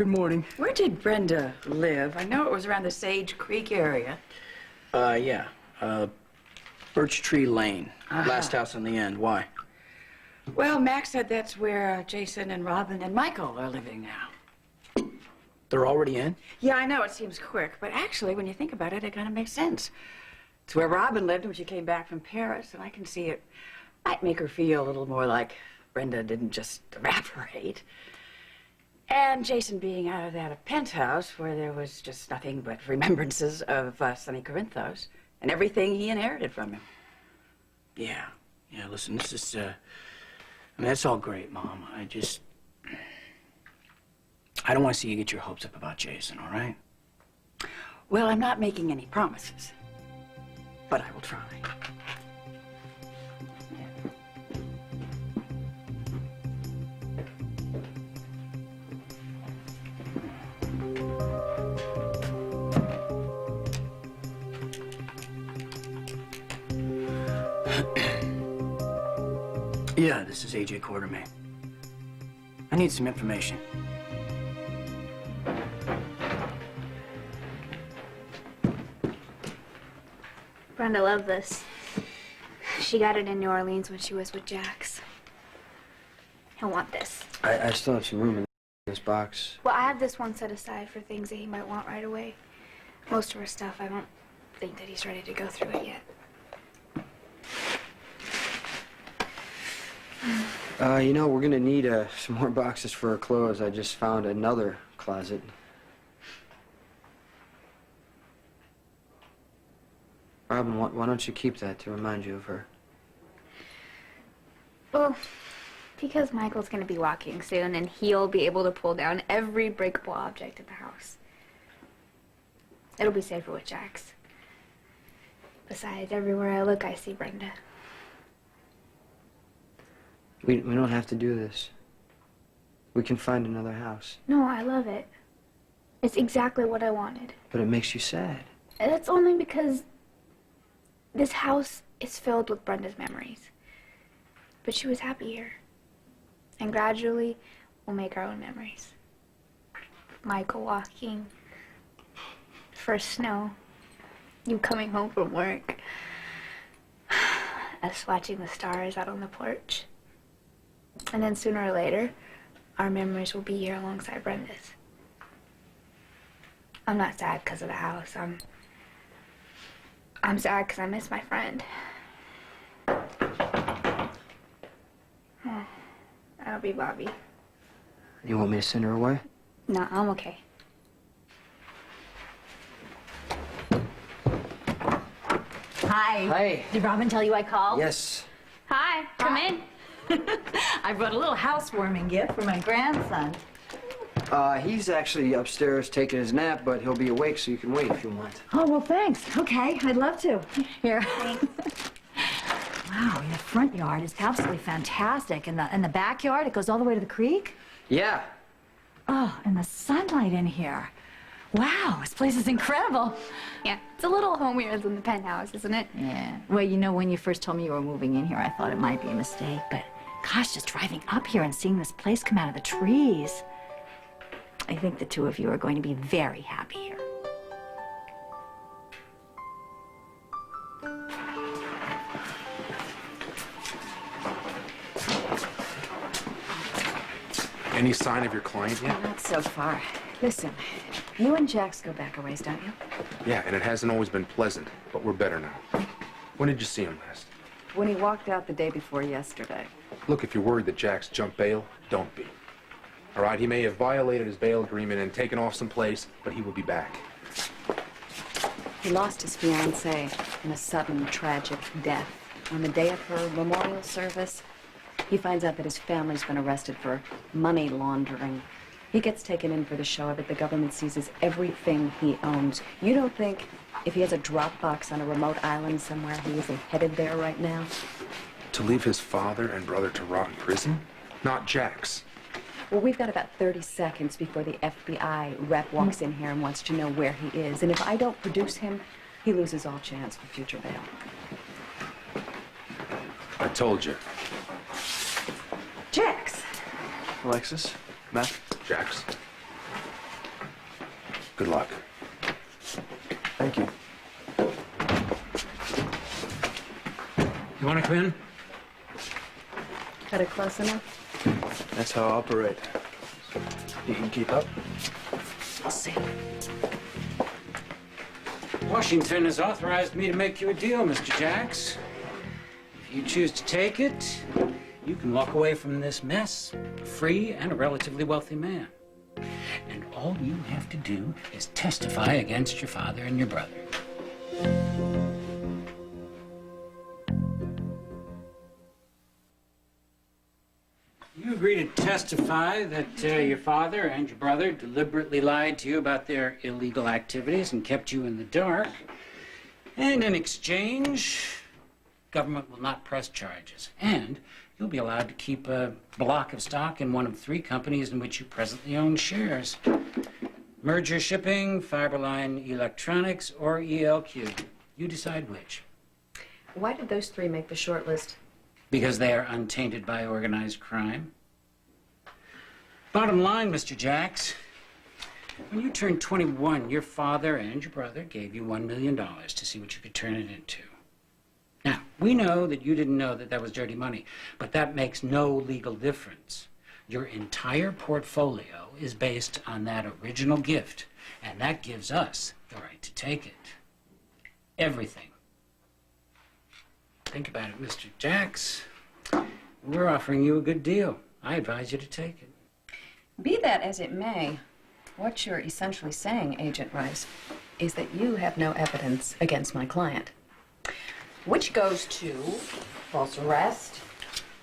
Good morning. Where did Brenda live? I know it was around the Sage Creek area. Yeah. Birch Tree Lane. Last house on the end. Why? Well, Max said that's where Jason and Robin and Michael are living now. They're already in? Yeah, I know it seems quick, but actually, when you think about it, it kind of makes sense. It's where Robin lived when she came back from Paris, and I can see it might make her feel a little more like Brenda didn't just evaporate. And Jason being out of that penthouse where there was just nothing but remembrances of Sunny Corinthos and everything he inherited from him. Yeah. Yeah, listen, this is, I mean, that's all great, Mom. I don't want to see you get your hopes up about Jason, all right? Well, I'm not making any promises, but I will try. Yeah, this is A.J. Quartermain. I need some information. Brenda loved this. She got it in New Orleans when she was with Jax. He'll want this. I still have some room in this box. Well, I have this one set aside for things that he might want right away. Most of her stuff, I don't think that he's ready to go through it yet. You know, we're gonna need some more boxes for our clothes. I just found another closet. Robin, why don't you keep that to remind you of her? Well, because Michael's gonna be walking soon, and he'll be able to pull down every breakable object in the house. It'll be safer with Jax. Besides, everywhere I look, I see Brenda. We don't have to do this. We can find another house. No, I love it. It's exactly what I wanted. But it makes you sad. And that's only because this house is filled with Brenda's memories. But she was happy here. And gradually, we'll make our own memories. Michael walking, first snow, you coming home from work, us watching the stars out on the porch. And then sooner or later, our memories will be here alongside Brenda's. I'm not sad because of the house. I'm sad because I miss my friend. That'll be Bobby. You want me to send her away? No, I'm okay. Hi. Hi. Did Robin tell you I called? Yes. Hi, come in. I brought a little housewarming gift for my grandson. He's actually upstairs taking his nap, but he'll be awake so you can wait if you want. Oh, well, thanks. Okay, I'd love to. Here. Thanks. Wow, the front yard is absolutely fantastic. And the backyard, it goes all the way to the creek. Yeah. Oh, and the sunlight in here. Wow, this place is incredible. Yeah, it's a little homier than the penthouse, isn't it? Yeah. Well, you know, when you first told me you were moving in here, I thought it might be a mistake. But, gosh, just driving up here and seeing this place come out of the trees. I think the two of you are going to be very happy here. Any sign of your client yet? Not so far. Listen, you and Jax go back a ways, don't you? Yeah, and it hasn't always been pleasant, but we're better now. When did you see him last? When he walked out the day before yesterday. Look, if you're worried that Jack's jumped bail, don't be. All right, he may have violated his bail agreement and taken off someplace, but he will be back. He lost his fiancée in a sudden, tragic death. On the day of her memorial service, he finds out that his family's been arrested for money laundering. He gets taken in for the show of it. The government seizes everything he owns. You don't think if he has a Dropbox on a remote island somewhere, he isn't headed there right now? To leave his father and brother to rot in prison? Not Jack's. Well, we've got about 30 seconds before the FBI rep walks in here and wants to know where he is. And if I don't produce him, he loses all chance for future bail. I told you. Jax! Alexis? Matt? Jack's. Good luck. Thank you. You want to come in? Got it close enough? That's how I operate. You can keep up. I'll see. Washington has authorized me to make you a deal, Mr. Jacks. If you choose to take it, you can walk away from this mess free and a relatively wealthy man. And all you have to do is testify against your father and your brother. You agree to testify that your father and your brother deliberately lied to you about their illegal activities and kept you in the dark. And in exchange, government will not press charges. And you'll be allowed to keep a block of stock in one of 3 companies in which you presently own shares. Merger Shipping, Fiberline Electronics, or ELQ. You decide which. Why did those 3 make the short list? Because they are untainted by organized crime. Bottom line, Mr. Jacks, when you turned 21, your father and your brother gave you $1 million to see what you could turn it into. Now, we know that you didn't know that that was dirty money, but that makes no legal difference. Your entire portfolio is based on that original gift, and that gives us the right to take it. Everything. Think about it, Mr. Jacks. We're offering you a good deal. I advise you to take it. Be that as it may, what you're essentially saying, Agent Rice, is that you have no evidence against my client. Which goes to false arrest,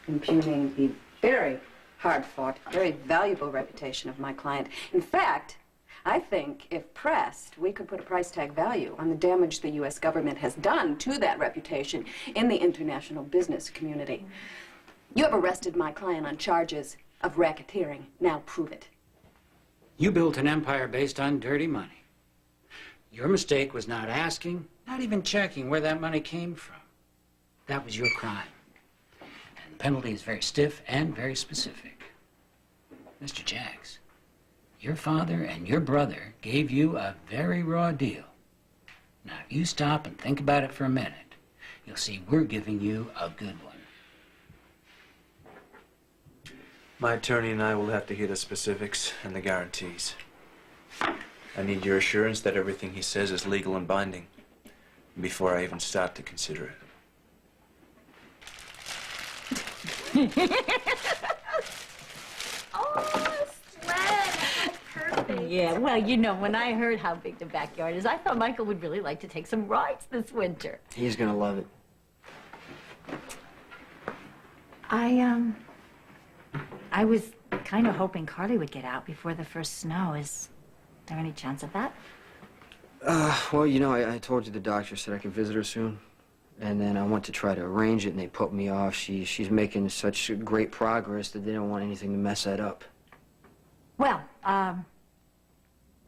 impugning the very hard-fought, very valuable reputation of my client. In fact, I think if pressed, we could put a price tag value on the damage the U.S. government has done to that reputation in the international business community. You have arrested my client on charges of racketeering. Now prove it. You built an empire based on dirty money. Your mistake was not asking, not even checking where that money came from. That was your crime. And the penalty is very stiff and very specific. Mr. Jacks, your father and your brother gave you a very raw deal. Now, if you stop and think about it for a minute, you'll see we're giving you a good one. My attorney and I will have to hear the specifics and the guarantees. I need your assurance that everything he says is legal and binding before I even start to consider it. Oh, sled! Perfect. Yeah, well, you know, when I heard how big the backyard is, I thought Michael would really like to take some rides this winter. He's gonna love it. I was kind of hoping Carly would get out before the first snow. Is there any chance of that? Well, you know, I told you the doctor said I could visit her soon. And then I went to try to arrange it, and they put me off. She's making such great progress that they don't want anything to mess that up. Well, I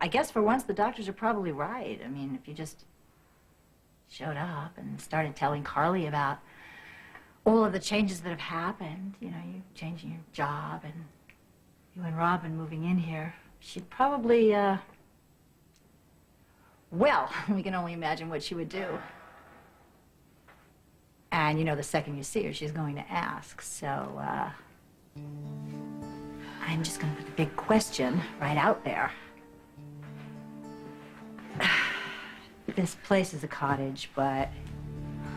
guess for once the doctors are probably right. I mean, if you just showed up and started telling Carly about all of the changes that have happened, you know, you changing your job and you and Robin moving in here, she'd probably, well, we can only imagine what she would do. And, you know, the second you see her, she's going to ask. So, I'm just going to put the big question right out there. This place is a cottage, but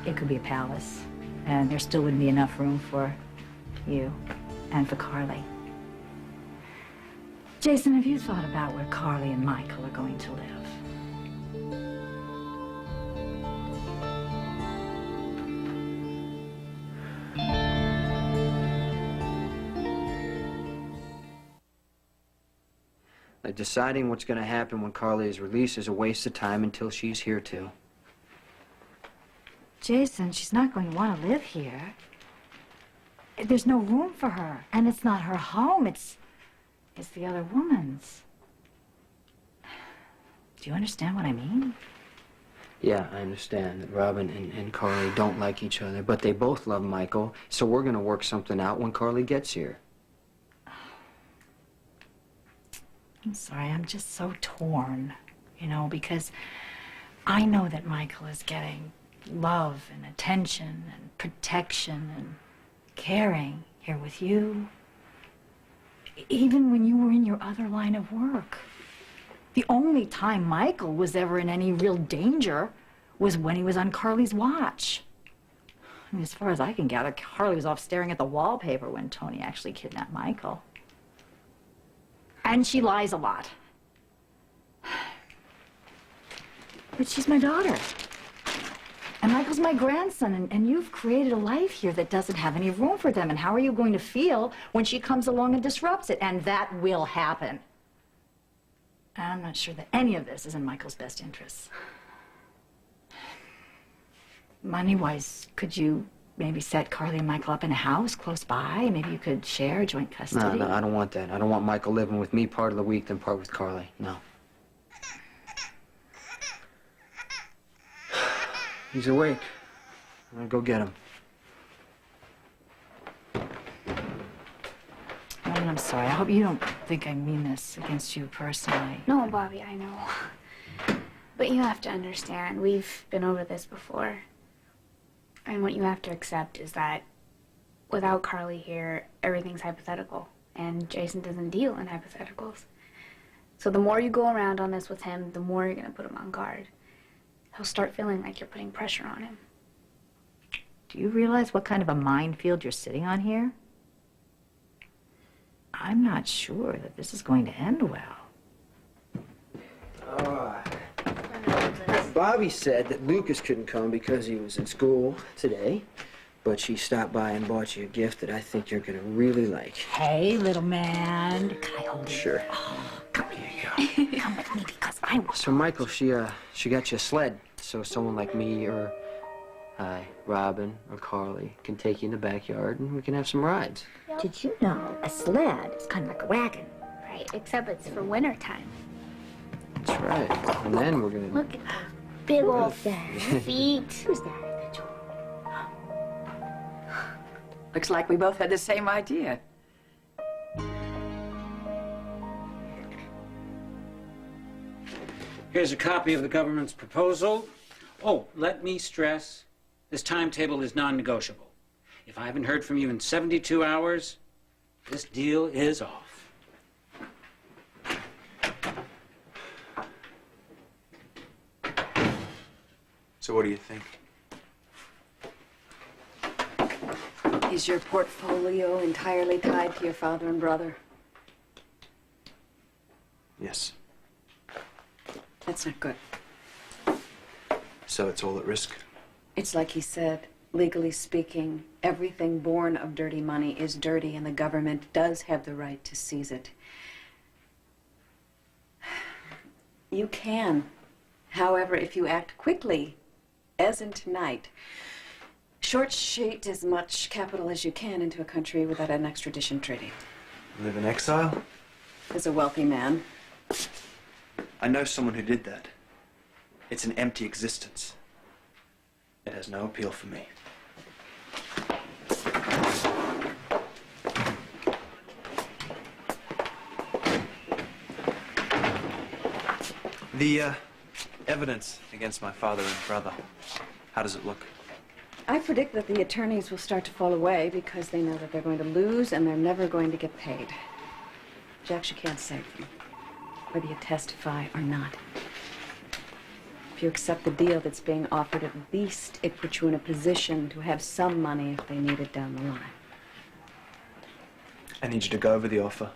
it could be a palace. And there still wouldn't be enough room for you and for Carly. Jason, have you thought about where Carly and Michael are going to live? Like, deciding what's gonna happen when Carly is released is a waste of time until she's here too. Jason, she's not going to want to live here. There's no room for her, and it's not her home. It's the other woman's. Do you understand what I mean? Yeah, I understand that Robin and Carly don't like each other, but they both love Michael, so we're gonna work something out when Carly gets here. I'm sorry, I'm just so torn. you know, because I know that Michael is getting love and attention and protection and caring here with you. Even when you were in your other line of work. The only time Michael was ever in any real danger was when he was on Carly's watch. I mean, as far as I can gather, Carly was off staring at the wallpaper when Tony actually kidnapped Michael. And she lies a lot. But she's my daughter. And Michael's my grandson, and you've created a life here that doesn't have any room for them. And how are you going to feel when she comes along and disrupts it? And that will happen. And I'm not sure that any of this is in Michael's best interests. Money-wise, could you maybe set Carly and Michael up in a house close by? Maybe you could share joint custody? No, I don't want that. I don't want Michael living with me part of the week, then part with Carly. No. He's awake. I'm gonna go get him. I'm sorry. I hope you don't think I mean this against you personally. No, Bobby, I know. But you have to understand, we've been over this before. And what you have to accept is that without Carly here, everything's hypothetical. And Jason doesn't deal in hypotheticals. So the more you go around on this with him, the more you're going to put him on guard. He'll start feeling like you're putting pressure on him. Do you realize what kind of a minefield you're sitting on here? I'm not sure that this is going to end well. Bobby said that Lucas couldn't come because he was in school today, but she stopped by and bought you a gift that I think you're gonna really like. Hey, little man. Can I hold you? Sure. Oh, come here. Come with me because I want So, Michael, she got you a sled, so someone like me or Robin or Carly can take you in the backyard and we can have some rides. Did you know a sled is kind of like a wagon? Right, except it's for winter time. That's right. And then we're gonna... Look at those big old feet. Who's that? Looks like we both had the same idea. Here's a copy of the government's proposal. Oh, let me stress, this timetable is non-negotiable. If I haven't heard from you in 72 hours, this deal is off. So what do you think? Is your portfolio entirely tied to your father and brother? Yes. That's not good. So it's all at risk? It's like he said, legally speaking, everything born of dirty money is dirty, and the government does have the right to seize it. You can. However, if you act quickly, as in tonight, short-sheet as much capital as you can into a country without an extradition treaty. Live in exile? As a wealthy man. I know someone who did that. It's an empty existence. It has no appeal for me. The evidence against my father and brother, how does it look? I predict that the attorneys will start to fall away because they know that they're going to lose and they're never going to get paid. Jax, you can't save them, whether you testify or not. If you accept the deal that's being offered, at least it puts you in a position to have some money if they need it down the line. I need you to go over the offer,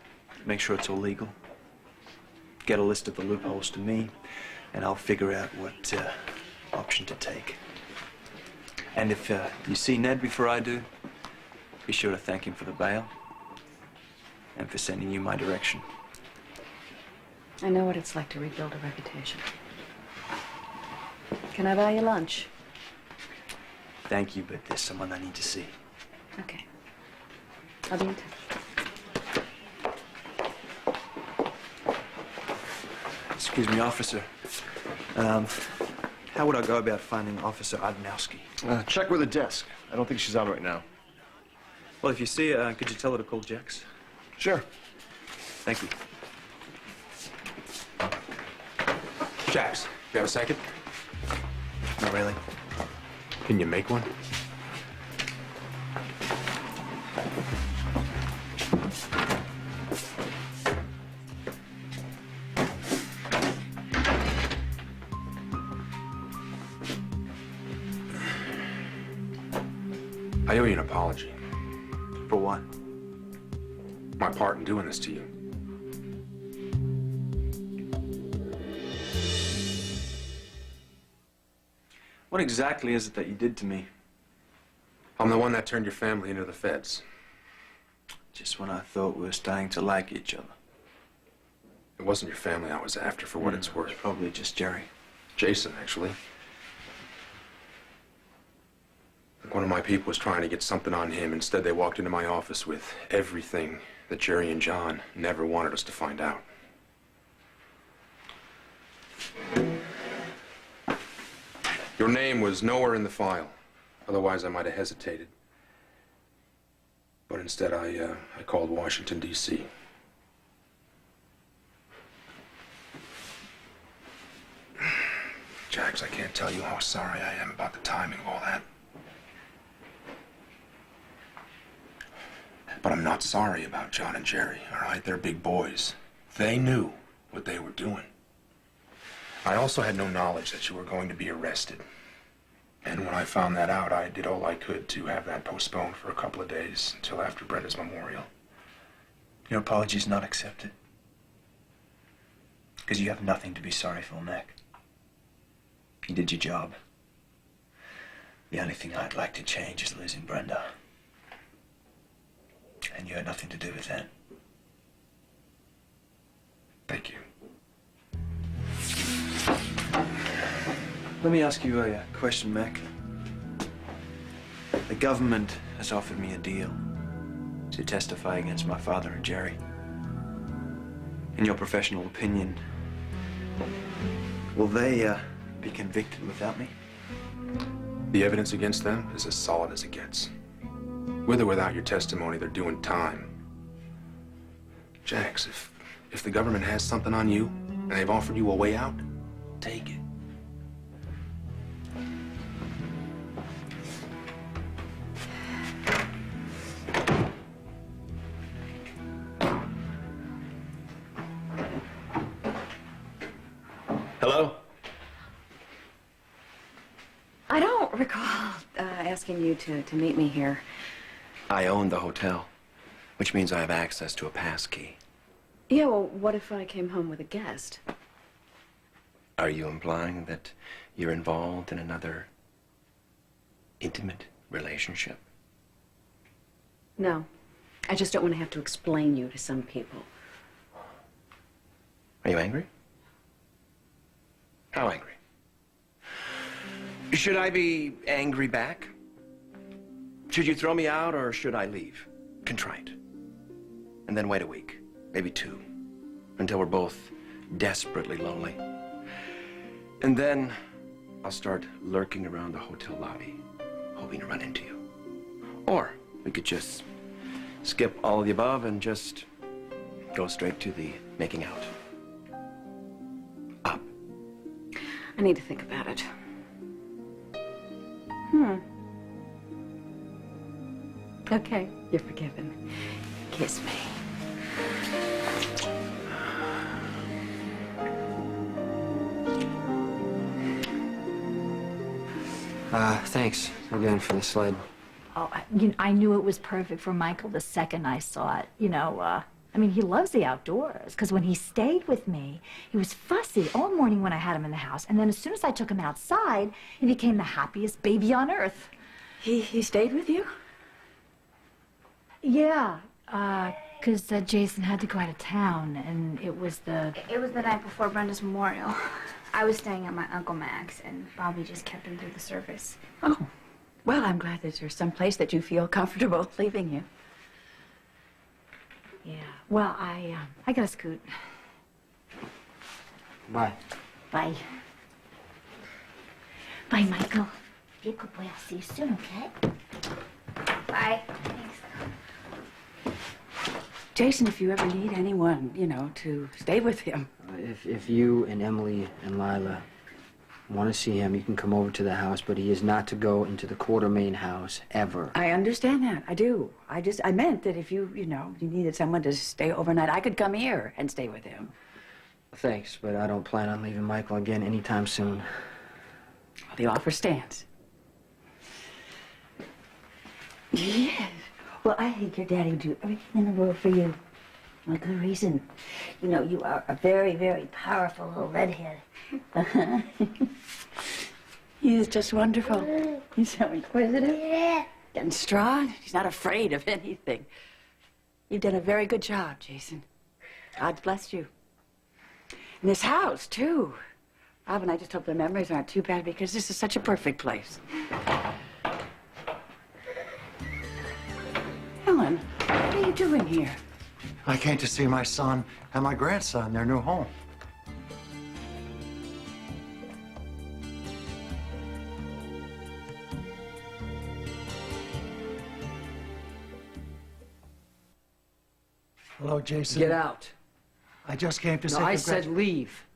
make sure it's all legal. Get a list of the loopholes to me, and I'll figure out what option to take. And if you see Ned before I do, be sure to thank him for the bail and for sending you my direction. I know what it's like to rebuild a reputation. Can I buy you lunch? Thank you, but there's someone I need to see. Okay. I'll be in touch. Excuse me, officer. How would I go about finding Officer Adamowski? Check with the desk. I don't think she's on right now. Well, if you see her, could you tell her to call Jax? Sure. Thank you. Jax, you have a second? Not really. Can you make one? I owe you an apology. For what? My part in doing this to you. What exactly is it that you did to me? I'm the one that turned your family into the feds. Just when I thought we were starting to like each other. It wasn't your family I was after, for what it's worth. Probably just Jerry. Jason, actually. One of my people was trying to get something on him. Instead, they walked into my office with everything that Jerry and John never wanted us to find out. Your name was nowhere in the file. Otherwise, I might have hesitated. But instead, I called Washington, D.C. Jax, I can't tell you how sorry I am about the timing of all that. But I'm not sorry about John and Jerry, all right? They're big boys. They knew what they were doing. I also had no knowledge that you were going to be arrested. And when I found that out, I did all I could to have that postponed for a couple of days until after Brenda's memorial. Your apology's not accepted. Because you have nothing to be sorry for, Mac. You did your job. The only thing I'd like to change is losing Brenda. And you had nothing to do with that. Thank you. Let me ask you a question, Mac. The government has offered me a deal to testify against my father and Jerry. In your professional opinion, will they be convicted without me? The evidence against them is as solid as it gets. With or without your testimony, they're doing time. Jax, if the government has something on you and they've offered you a way out, take it. Hello? I don't recall asking you to meet me here. I own the hotel, which means I have access to a pass key. Yeah, well, what if I came home with a guest? Are you implying that you're involved in another intimate relationship? No. I just don't want to have to explain you to some people. Are you angry? How angry? Should I be angry back? Should you throw me out or should I leave? Contrite. And then wait a week, maybe two, until we're both desperately lonely. And then I'll start lurking around the hotel lobby, hoping to run into you. Or we could just skip all of the above and just go straight to the making out. Up. I need to think about it. Okay, you're forgiven. Kiss me. Thanks again for the sled. Oh, I knew it was perfect for Michael the second I saw it. I mean, he loves the outdoors, because when he stayed with me, he was fussy all morning when I had him in the house. And then as soon as I took him outside, he became the happiest baby on earth. He stayed with you? Yeah, because Jason had to go out of town, and it was the night before Brenda's memorial. I was staying at my Uncle Max, and Bobby just kept him through the service. Oh, well, I'm glad that there's some place that you feel comfortable leaving you. Yeah. Well, I gotta scoot. Bye. Bye. Bye, Michael. Be a good boy. I'll see you soon, okay? Bye. Thanks. Jason, if you ever need anyone, to stay with him. if you and Emily and Lila want to see him, you can come over to the house, but he is not to go into the Quartermain house ever. I understand that. I do. I meant that if you needed someone to stay overnight, I could come here and stay with him. Thanks, but I don't plan on leaving Michael again anytime soon. Well, the offer stands. Yes. Well, I think your daddy would do everything in the world for you. For a good reason. You know, you are a very, very powerful little redhead. He is just wonderful. He's so inquisitive and strong. He's not afraid of anything. You've done a very good job, Jason. God's blessed you. And this house, too. Rob and I just hope the memories aren't too bad because this is such a perfect place. Helen, what are you doing here? I came to see my son and my grandson, their new home. Hello, Jason. Get out. I just came to No, say I said leave.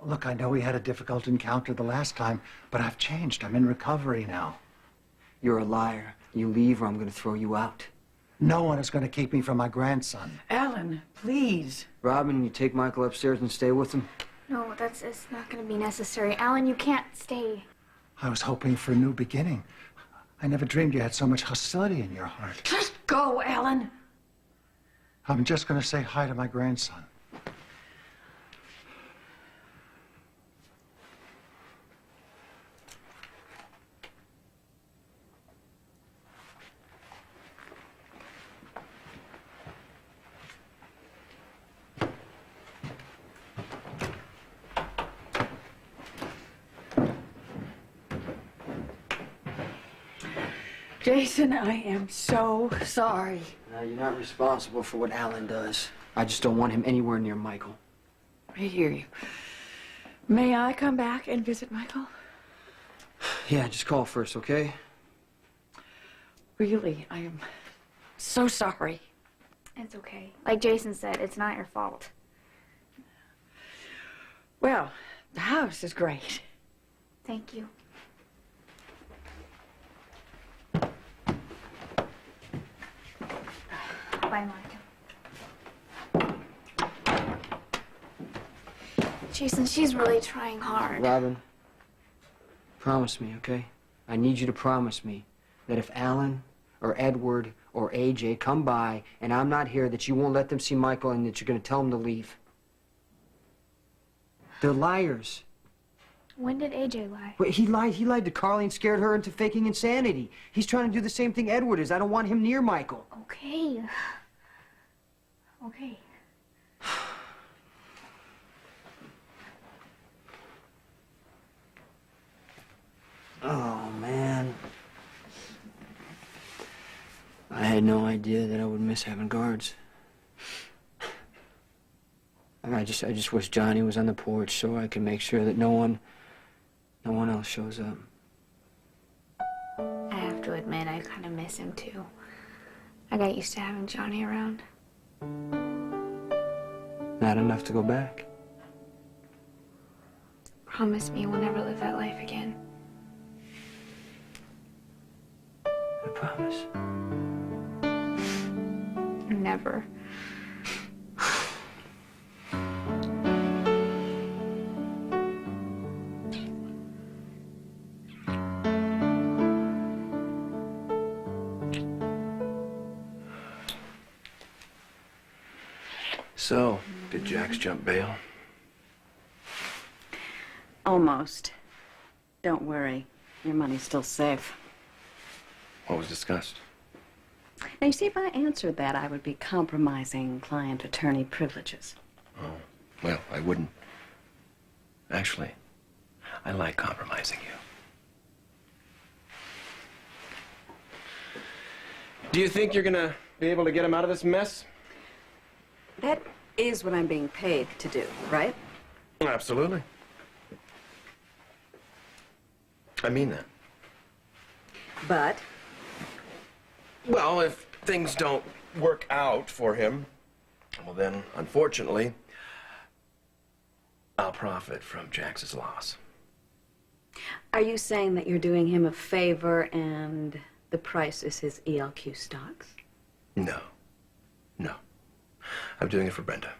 Look, I know we had a difficult encounter the last time, but I've changed. I'm in recovery now. You're a liar. You leave or I'm going to throw you out. No one is going to keep me from my grandson. Alan, please. Robin, you take Michael upstairs and stay with him? No, it's not going to be necessary. Alan, you can't stay. I was hoping for a new beginning. I never dreamed you had so much hostility in your heart. Just go, Alan. I'm just going to say hi to my grandson. Jason, I am so sorry. You're not responsible for what Alan does. I just don't want him anywhere near Michael. I hear you. May I come back and visit Michael? Yeah, just call first, okay? Really, I am so sorry. It's okay. Like Jason said, it's not your fault. Well, the house is great. Thank you. Bye, Michael. Jason, she's really trying hard. Robin, promise me, okay? I need you to promise me that if Alan or Edward or AJ come by and I'm not here, that you won't let them see Michael and that you're going to tell them to leave. They're liars. When did AJ lie? Wait, he lied to Carly and scared her into faking insanity. He's trying to do the same thing Edward is. I don't want him near Michael. Okay. Okay. Oh, man. I had no idea that I would miss having guards. I just wish Johnny was on the porch so I could make sure that no one else shows up. I have to admit, I kind of miss him too. I got used to having Johnny around. Not enough to go back. Promise me we'll never live that life again. I promise. Never. So, did Jax jump bail? Almost. Don't worry. Your money's still safe. What was discussed? Now, you see, if I answered that, I would be compromising client-attorney privileges. Oh, well, I wouldn't. Actually, I like compromising you. Do you think you're gonna be able to get him out of this mess? That is what I'm being paid to do, right? Absolutely. I mean that. But Well, if things don't work out for him, well then, unfortunately, I'll profit from Jax's loss. Are you saying that you're doing him a favor and the price is his ELQ stocks? No. No. I'm doing it for Brenda.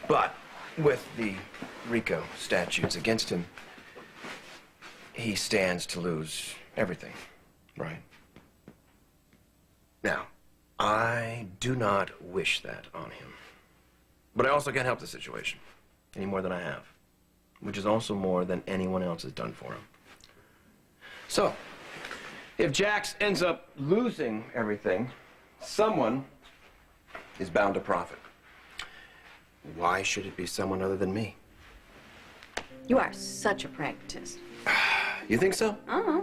But with the RICO statutes against him, he stands to lose everything, right? Now, I do not wish that on him. But I also can't help the situation any more than I have, which is also more than anyone else has done for him. So, if Jax ends up losing everything, someone is bound to profit. Why should it be someone other than me? You are such a pragmatist. You think so? Uh-huh.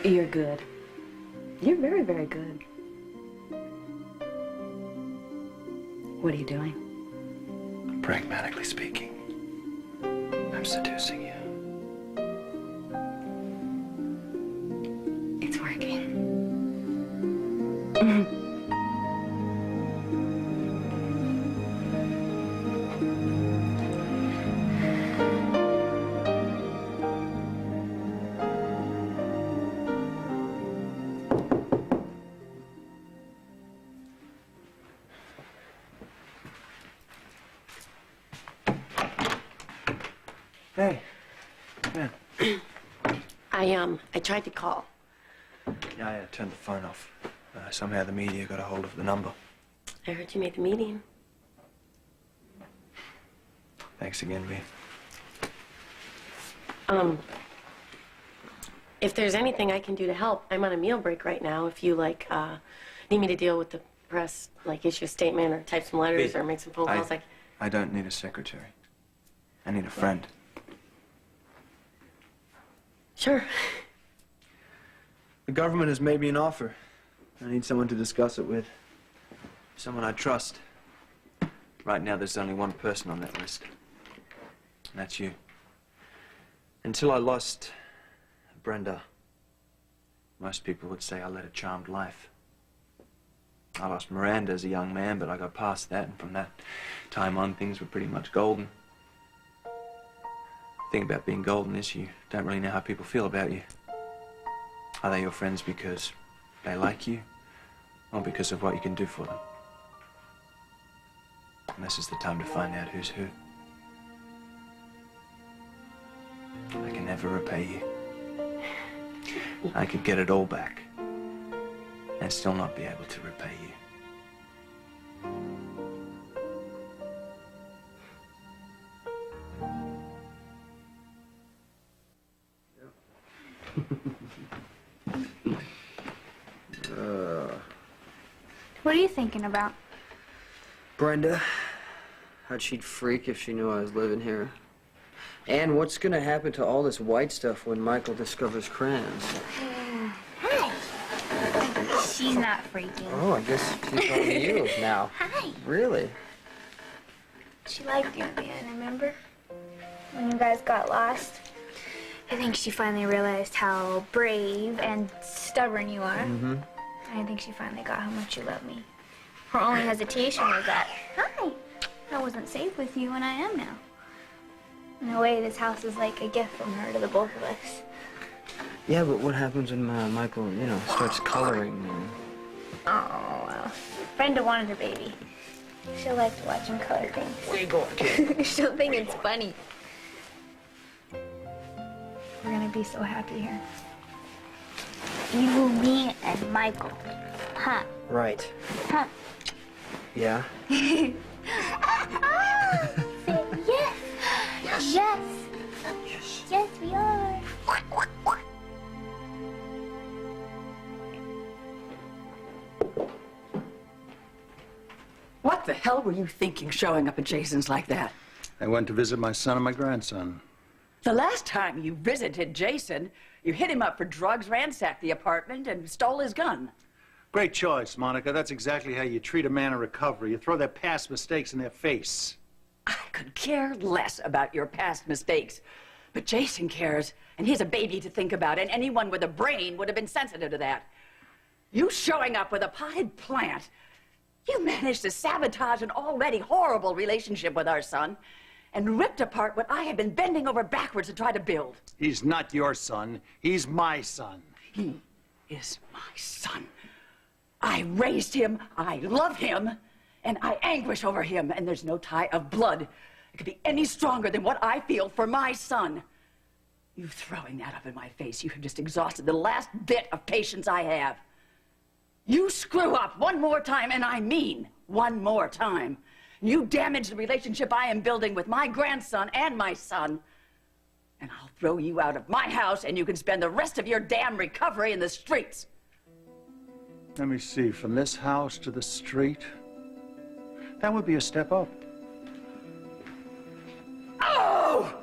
You're good. You're very, very good. What are you doing? Pragmatically speaking, I'm seducing you. It's working. Hey, man. I tried to call. Yeah, I turned the phone off. Somehow the media got a hold of the number. I heard you made the meeting. Thanks again, V. If there's anything I can do to help, I'm on a meal break right now. If you, need me to deal with the press, issue a statement or type some letters V, or make some phone calls, I don't need a secretary. I need a friend. Sure. The government has made me an offer. I need someone to discuss it with. Someone I trust. Right now, there's only one person on that list. And that's you. Until I lost Brenda, most people would say I led a charmed life. I lost Miranda as a young man, but I got past that, and from that time on, things were pretty much golden. The thing about being golden is you don't really know how people feel about you. Are they your friends because they like you, or because of what you can do for them? And this is the time to find out who's who. I can never repay you. I could get it all back and still not be able to repay you. What are you thinking about? Brenda, how'd she'd freak if she knew I was living here? And what's gonna happen to all this white stuff when Michael discovers crayons? Hi. She's not freaking. Oh, I guess she's on the heels now. Hi. Really? She liked you at the end, remember? When you guys got lost. I think she finally realized how brave and stubborn you are. Mm-hmm. I think she finally got how much you love me. Her only hesitation was that, hi, I wasn't safe with you and I am now. In a way, this house is like a gift from her to the both of us. Yeah, but what happens when Michael, starts coloring? Oh, well. Brenda wanted a baby. She'll like to watch him color things. Where you going, kid? She'll think it's funny. We're gonna be so happy here. You, me, and Michael. Huh? Right. Huh? Yeah? Say yes. Yes. Yes. Yes, we are. What the hell were you thinking showing up at Jason's like that? I went to visit my son and my grandson. The last time you visited Jason, you hit him up for drugs, ransacked the apartment, and stole his gun. Great choice, Monica. That's exactly how you treat a man in recovery. You throw their past mistakes in their face. I could care less about your past mistakes, but Jason cares, and And here's a baby to think about, and anyone with a brain would have been sensitive to that. You showing up with a potted plant. You managed to sabotage an already horrible relationship with our son and ripped apart what I have been bending over backwards to try to build. He's not your son. He's my son. He is my son. I raised him, I love him, and I anguish over him, and there's no tie of blood that could be any stronger than what I feel for my son. You throwing that up in my face, you have just exhausted the last bit of patience I have. You screw up one more time, and I mean one more time. You damage the relationship I am building with my grandson and my son, and I'll throw you out of my house, and you can spend the rest of your damn recovery in the streets. Let me see, from this house to the street, that would be a step up. Oh!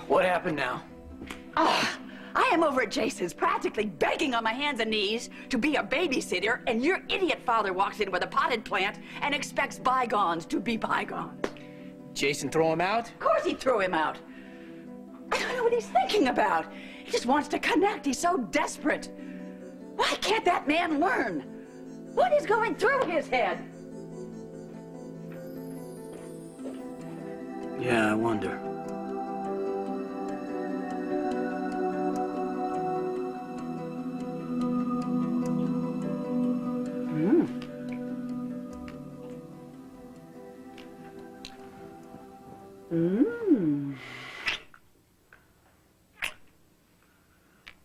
What happened now? I am over at Jason's, practically begging on my hands and knees to be a babysitter, and your idiot father walks in with a potted plant and expects bygones to be bygones. Jason throw him out? Of course he threw him out. I don't know what he's thinking about. He just wants to connect. He's so desperate. Why can't that man learn? What is going through his head? Yeah, I wonder.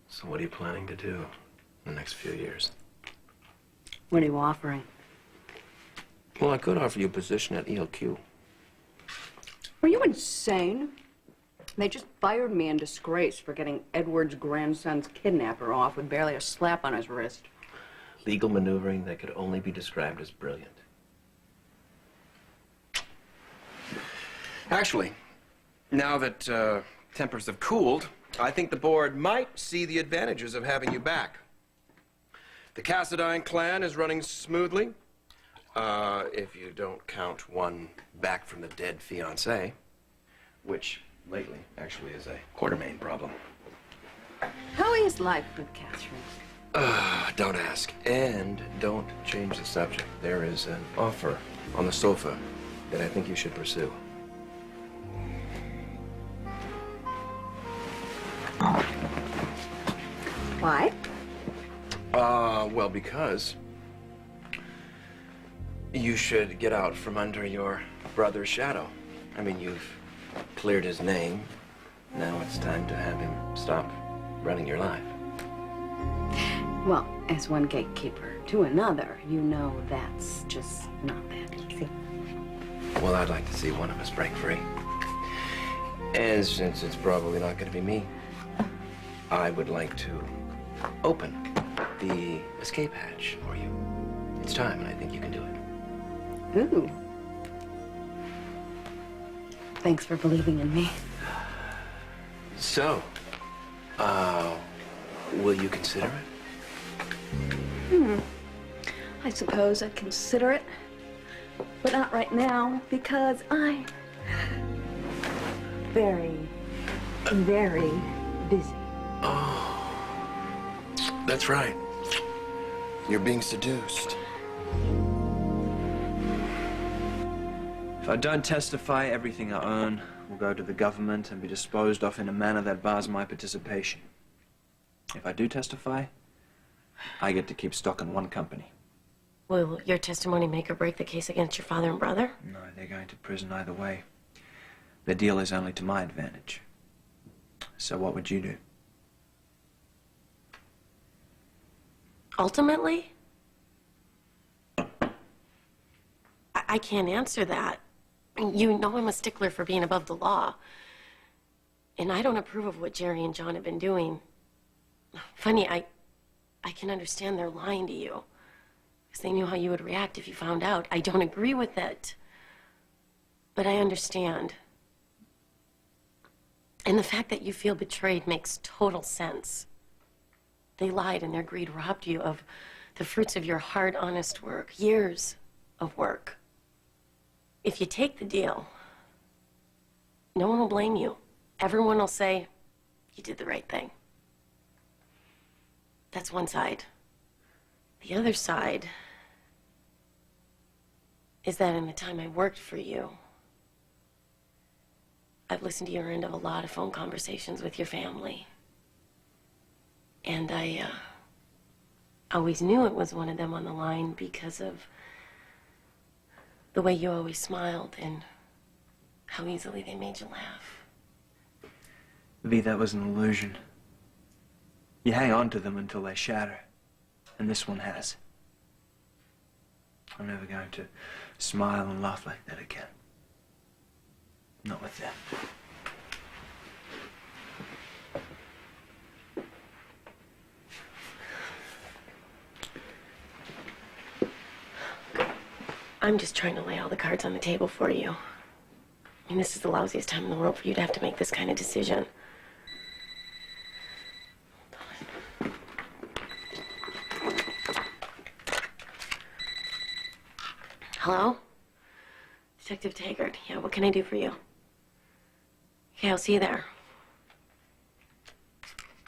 So what are you planning to do in the next few years? What are you offering? Well, I could offer you a position at ELQ. Are you insane? They just fired me in disgrace for getting Edward's grandson's kidnapper off with barely a slap on his wrist. Legal maneuvering that could only be described as brilliant. Actually, now that tempers have cooled, I think the board might see the advantages of having you back. The Cassadine clan is running smoothly, if you don't count one back from the dead fiancé, which lately actually is a Quartermain problem. How is life with Catherine? Don't ask, and don't change the subject. There is an offer on the sofa that I think you should pursue. Why? Well, because you should get out from under your brother's shadow. I mean, you've cleared his name. Now it's time to have him stop running your life. Well, as one gatekeeper to another, you know that's just not that easy. Well, I'd like to see one of us break free. And since it's probably not going to be me, I would like to open the escape hatch for you. It's time, and I think you can do it. Ooh. Thanks for believing in me. So, will you consider it? I suppose I'd consider it, but not right now because I'm very, very busy. Oh, that's right. You're being seduced. If I don't testify, everything I own will go to the government and be disposed of in a manner that bars my participation. If I do testify, I get to keep stock in one company. Will your testimony make or break the case against your father and brother? No, they're going to prison either way. The deal is only to my advantage. So what would you do? Ultimately? I can't answer that. You know I'm a stickler for being above the law. And I don't approve of what Jerry and John have been doing. Funny, I can understand they're lying to you. Because they knew how you would react if you found out. I don't agree with it. But I understand. And the fact that you feel betrayed makes total sense. They lied and their greed robbed you of the fruits of your hard, honest work. Years of work. If you take the deal, no one will blame you. Everyone will say you did the right thing. That's one side. The other side is that in the time I worked for you, I've listened to your end of a lot of phone conversations with your family. And I always knew it was one of them on the line because of the way you always smiled and how easily they made you laugh. V, that was an illusion. You hang on to them until they shatter, and this one has. I'm never going to smile and laugh like that again. Not with them. I'm just trying to lay all the cards on the table for you. I mean, this is the lousiest time in the world for you to have to make this kind of decision. Hello? Detective Taggart. Yeah, what can I do for you? Okay, I'll see you there.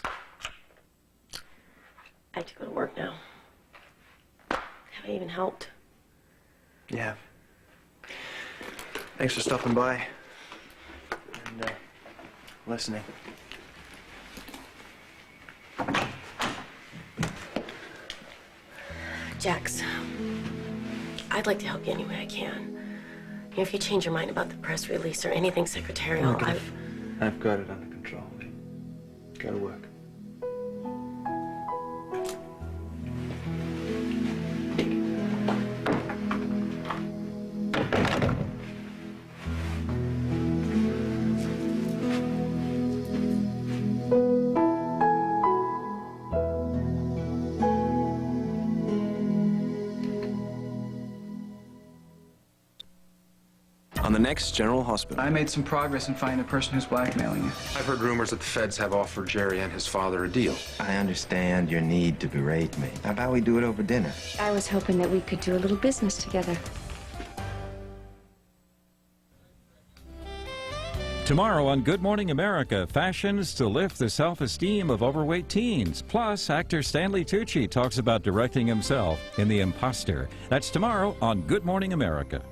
I have to go to work now. Have I even helped? Yeah. Thanks for stopping by and listening. Jax, I'd like to help you any way I can. You know, if you change your mind about the press release or anything secretarial, Look, I've got it under control. Go to work. On the next General Hospital. I made some progress in finding the person who's blackmailing you. I've heard rumors that the feds have offered Jerry and his father a deal. I understand your need to berate me. How about we do it over dinner? I was hoping that we could do a little business together. Tomorrow on Good Morning America, fashions to lift the self-esteem of overweight teens. Plus, actor Stanley Tucci talks about directing himself in The Imposter. That's tomorrow on Good Morning America.